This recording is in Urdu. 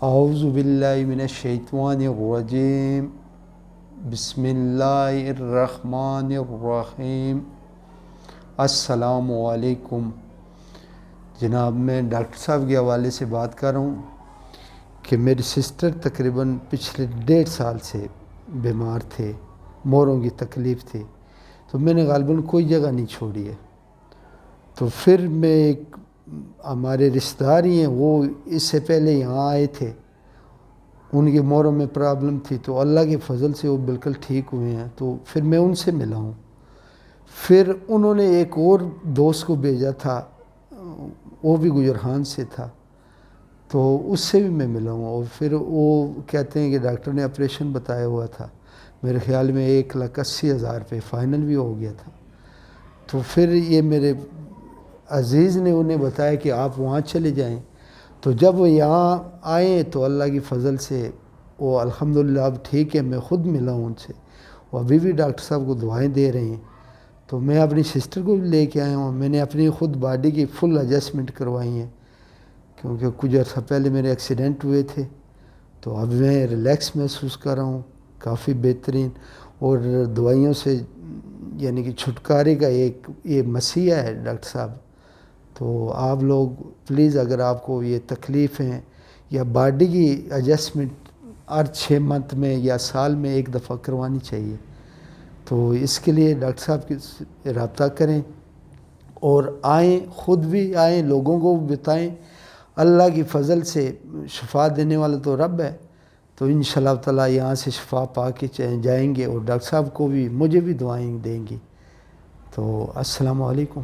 اعوذ باللہ من الشیطان الرجیم بسم اللہ الرحمن الرحیم۔ السلام علیکم جناب، میں ڈاکٹر صاحب کے حوالے سے بات کر رہا ہوں کہ میری سسٹر تقریباً پچھلے 1.5 سال سے بیمار تھے، موروں کی تکلیف تھی، تو میں نے غالباً کوئی جگہ نہیں چھوڑی ہے۔ تو پھر میں ہمارے رشتہ دار ہی ہیں، وہ اس سے پہلے یہاں آئے تھے، ان کے موروں میں پرابلم تھی، تو اللہ کے فضل سے وہ بالکل ٹھیک ہوئے ہیں۔ تو پھر میں ان سے ملا ہوں، پھر انہوں نے ایک اور دوست کو بھیجا تھا، وہ بھی گجرہان سے تھا، تو اس سے بھی میں ملا ہوں، اور پھر وہ کہتے ہیں کہ ڈاکٹر نے آپریشن بتایا ہوا تھا، میرے خیال میں 1,80,000 پہ فائنل بھی ہو گیا تھا۔ تو پھر یہ میرے عزیز نے انہیں بتایا کہ آپ وہاں چلے جائیں، تو جب وہ یہاں آئے تو اللہ کی فضل سے وہ الحمدللہ اب ٹھیک ہے۔ میں خود ملا ہوں ان سے، وہ ابھی بھی ڈاکٹر صاحب کو دعائیں دے رہے ہیں۔ تو میں اپنی سسٹر کو بھی لے کے آیا ہوں، میں نے اپنی خود باڈی کی فل ایڈجسٹمنٹ کروائی ہیں، کیونکہ کچھ عرصہ پہلے میرے ایکسیڈنٹ ہوئے تھے، تو اب میں ریلیکس محسوس کر رہا ہوں کافی بہترین، اور دوائیوں سے یعنی کہ چھٹکارے کا ایک یہ مسیح ہے ڈاکٹر صاحب۔ تو آپ لوگ پلیز، اگر آپ کو یہ تکلیف ہیں یا باڈی کی ایڈجسٹمنٹ ہر 6 منتھ میں یا سال میں ایک دفعہ کروانی چاہیے، تو اس کے لیے ڈاکٹر صاحب کے رابطہ کریں اور آئیں، خود بھی آئیں، لوگوں کو بھی بتائیں۔ اللہ کی فضل سے شفا دینے والا تو رب ہے، تو انشاءاللہ تعالیٰ یہاں سے شفا پا کے جائیں گے، اور ڈاکٹر صاحب کو بھی، مجھے بھی دعائیں دیں گی۔ تو السلام علیکم۔